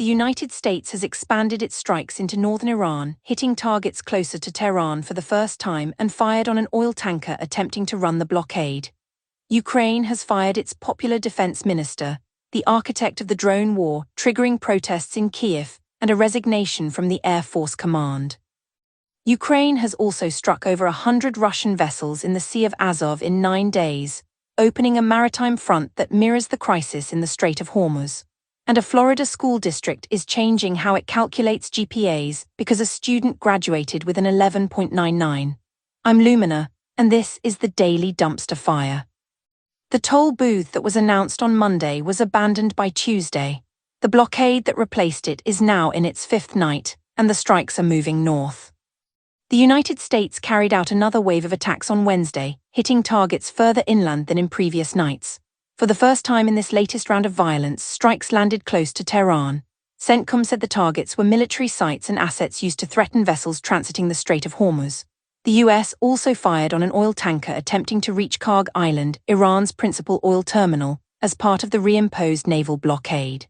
United States has expanded its strikes into northern Iran, hitting targets closer to Tehran for the first time and fired on an oil tanker attempting to run the blockade. Ukraine has fired its popular defense minister, the architect of the drone war, triggering protests in Kyiv and a resignation from the Air Force Command. Ukraine has also struck over 100 Russian vessels in the Sea of Azov in 9 days, opening a maritime front that mirrors the crisis in the Strait of Hormuz. And a Florida school district is changing how it calculates GPAs because a student graduated with an 11.99. I'm Lumina, and this is the Daily Dumpster Fire. The toll booth that was announced on Monday was abandoned by Tuesday. The blockade that replaced it is now in its 5th night, and the strikes are moving north. The United States carried out another wave of attacks on Wednesday, hitting targets further inland than in previous nights. For the first time in this latest round of violence, strikes landed close to Tehran. CENTCOM said the targets were military sites and assets used to threaten vessels transiting the Strait of Hormuz. The US also fired on an oil tanker attempting to reach Karg Island, Iran's principal oil terminal, as part of the reimposed naval blockade.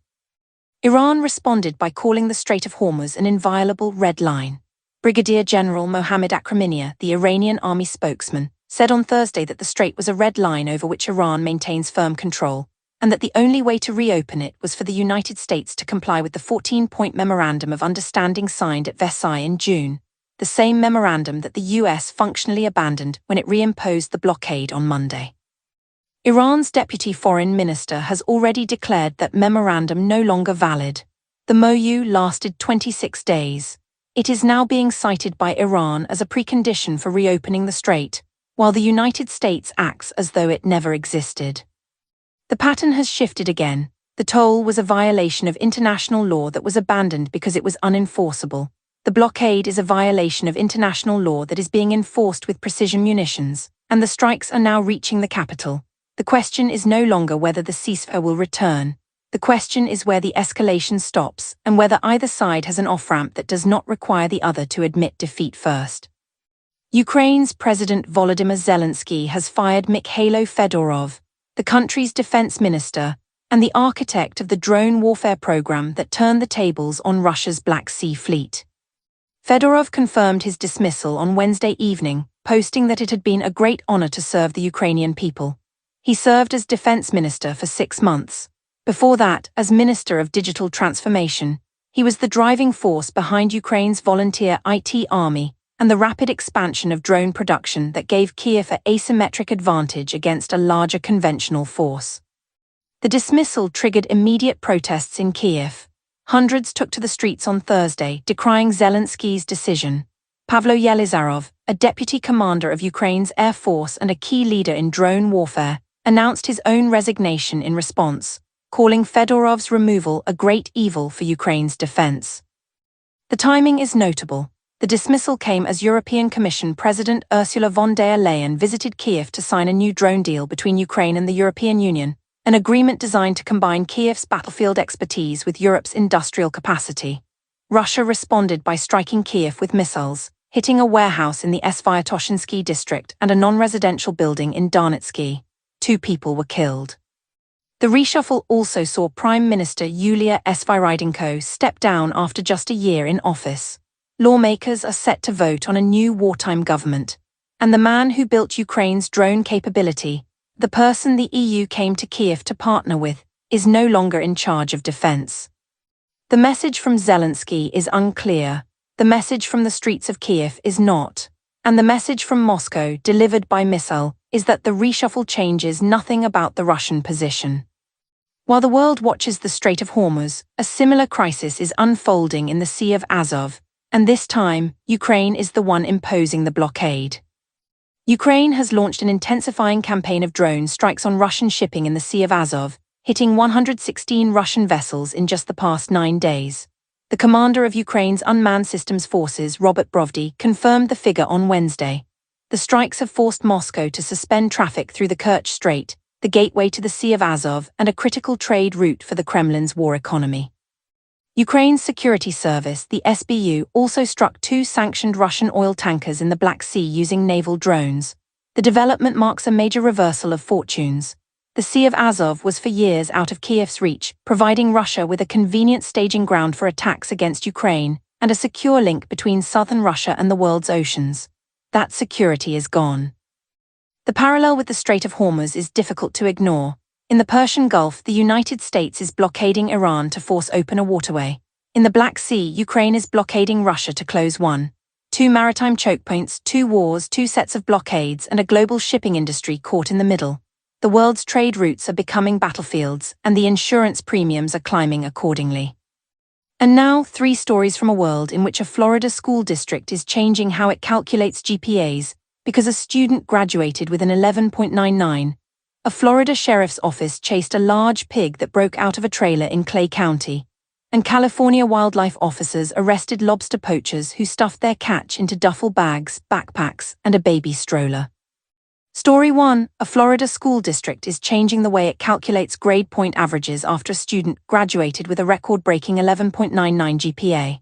Iran responded by calling the Strait of Hormuz an inviolable red line. Brigadier General Mohammad Akraminia, the Iranian army spokesman, said on Thursday that the strait was a red line over which Iran maintains firm control, and that the only way to reopen it was for the United States to comply with the 14-point Memorandum of Understanding signed at Versailles in June, the same memorandum that the US functionally abandoned when it reimposed the blockade on Monday. Iran's deputy foreign minister has already declared that memorandum no longer valid. The MoU lasted 26 days. It is now being cited by Iran as a precondition for reopening the strait, while the United States acts as though it never existed. The pattern has shifted again. The toll was a violation of international law that was abandoned because it was unenforceable. The blockade is a violation of international law that is being enforced with precision munitions, and the strikes are now reaching the capital. The question is no longer whether the ceasefire will return. The question is where the escalation stops and whether either side has an off-ramp that does not require the other to admit defeat first. Ukraine's President Volodymyr Zelensky has fired Mikhailo Fedorov, the country's defense minister, and the architect of the drone warfare program that turned the tables on Russia's Black Sea fleet. Fedorov confirmed his dismissal on Wednesday evening, posting that it had been a great honor to serve the Ukrainian people. He served as defense minister for 6 months. Before that, as Minister of Digital Transformation, he was the driving force behind Ukraine's volunteer IT army and the rapid expansion of drone production that gave Kyiv an asymmetric advantage against a larger conventional force. The dismissal triggered immediate protests in Kyiv. Hundreds took to the streets on Thursday, decrying Zelensky's decision. Pavlo Yelizarov, a deputy commander of Ukraine's Air Force and a key leader in drone warfare, announced his own resignation in response, calling Fedorov's removal a great evil for Ukraine's defense. The timing is notable. The dismissal came as European Commission President Ursula von der Leyen visited Kyiv to sign a new drone deal between Ukraine and the European Union, an agreement designed to combine Kyiv's battlefield expertise with Europe's industrial capacity. Russia responded by striking Kyiv with missiles, hitting a warehouse in the Sviatoshinsky district and a non-residential building in Darnitsky. 2 people were killed. The reshuffle also saw Prime Minister Yulia Sviridenko step down after just a year in office. Lawmakers are set to vote on a new wartime government, and the man who built Ukraine's drone capability, the person the EU came to Kyiv to partner with, is no longer in charge of defense. The message from Zelensky is unclear, the message from the streets of Kyiv is not, and the message from Moscow, delivered by missile, is that the reshuffle changes nothing about the Russian position. While the world watches the Strait of Hormuz, a similar crisis is unfolding in the Sea of Azov, and this time, Ukraine is the one imposing the blockade. Ukraine has launched an intensifying campaign of drone strikes on Russian shipping in the Sea of Azov, hitting 116 Russian vessels in just the past 9 days. The commander of Ukraine's unmanned systems forces, Robert Brovdy, confirmed the figure on Wednesday. The strikes have forced Moscow to suspend traffic through the Kerch Strait, the gateway to the Sea of Azov and a critical trade route for the Kremlin's war economy. Ukraine's security service, the SBU, also struck 2 sanctioned Russian oil tankers in the Black Sea using naval drones. The development marks a major reversal of fortunes. The The Sea of Azov was for years out of Kyiv's reach, providing Russia with a convenient staging ground for attacks against Ukraine and a secure link between southern Russia and the world's oceans. That security is gone. The parallel with the Strait of Hormuz is difficult to ignore. In the Persian Gulf, the United States is blockading Iran to force open a waterway. In the Black Sea, Ukraine is blockading Russia to close one. Two maritime choke points, two wars, two sets of blockades, and a global shipping industry caught in the middle. The world's trade routes are becoming battlefields, and the insurance premiums are climbing accordingly. And now, 3 stories from a world in which a Florida school district is changing how it calculates GPAs because a student graduated with an 11.99. A Florida sheriff's office chased a large pig that broke out of a trailer in Clay County, and California wildlife officers arrested lobster poachers who stuffed their catch into duffel bags, backpacks, and a baby stroller. Story 1. A Florida school district is changing the way it calculates grade point averages after a student graduated with a record-breaking 11.99 GPA.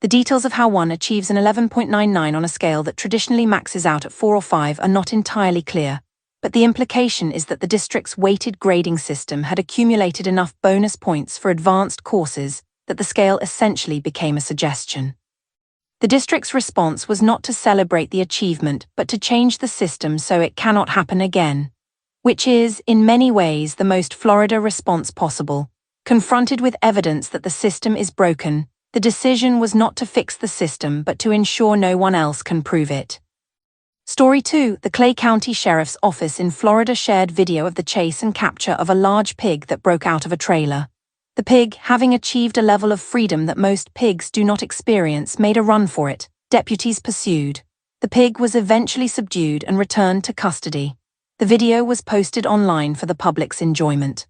The details of how one achieves an 11.99 on a scale that traditionally maxes out at 4 or 5 are not entirely clear, but the implication is that the district's weighted grading system had accumulated enough bonus points for advanced courses that the scale essentially became a suggestion. The district's response was not to celebrate the achievement but to change the system so it cannot happen again, which is, in many ways, the most Florida response possible. Confronted with evidence that the system is broken, the decision was not to fix the system but to ensure no one else can prove it. Story 2. The Clay County Sheriff's Office in Florida shared video of the chase and capture of a large pig that broke out of a trailer. The pig, having achieved a level of freedom that most pigs do not experience, made a run for it. Deputies pursued. The pig was eventually subdued and returned to custody. The video was posted online for the public's enjoyment.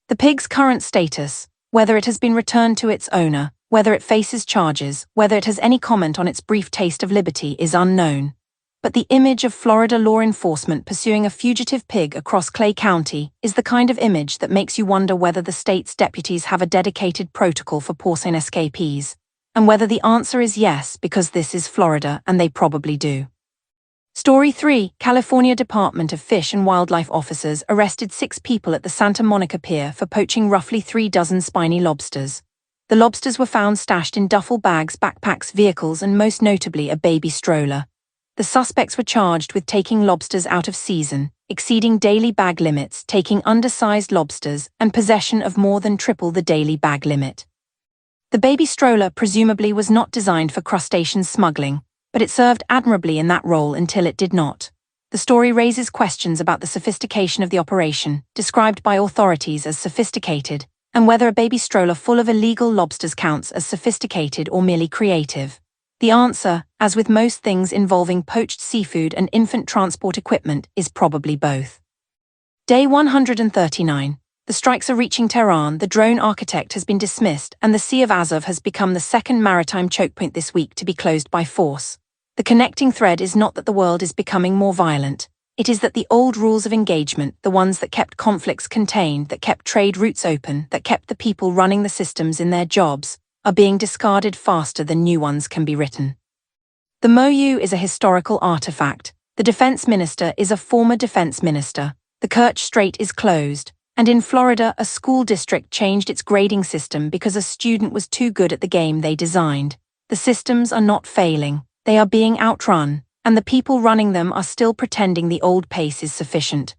The pig's current status, whether it has been returned to its owner, whether it faces charges, whether it has any comment on its brief taste of liberty, is unknown. But the image of Florida law enforcement pursuing a fugitive pig across Clay County is the kind of image that makes you wonder whether the state's deputies have a dedicated protocol for porcine escapees, and whether the answer is yes, because this is Florida and they probably do. Story 3. California Department of Fish and Wildlife officers arrested 6 people at the Santa Monica Pier for poaching roughly 3 dozen spiny lobsters. The lobsters were found stashed in duffel bags, backpacks, vehicles, and most notably a baby stroller. The suspects were charged with taking lobsters out of season, exceeding daily bag limits, taking undersized lobsters, and possession of more than triple the daily bag limit. The baby stroller presumably was not designed for crustacean smuggling, but it served admirably in that role until it did not. The story raises questions about the sophistication of the operation, described by authorities as sophisticated, and whether a baby stroller full of illegal lobsters counts as sophisticated or merely creative. The answer, as with most things involving poached seafood and infant transport equipment, is probably both. Day 139. The strikes are reaching Tehran, the drone architect has been dismissed, and the Sea of Azov has become the second maritime choke point this week to be closed by force. The connecting thread is not that the world is becoming more violent. It is that the old rules of engagement, the ones that kept conflicts contained, that kept trade routes open, that kept the people running the systems in their jobs, are being discarded faster than new ones can be written. The MOU is a historical artifact. The defense minister is a former defense minister. The Kerch Strait is closed. And in Florida, a school district changed its grading system because a student was too good at the game they designed. The systems are not failing. They are being outrun, and the people running them are still pretending the old pace is sufficient.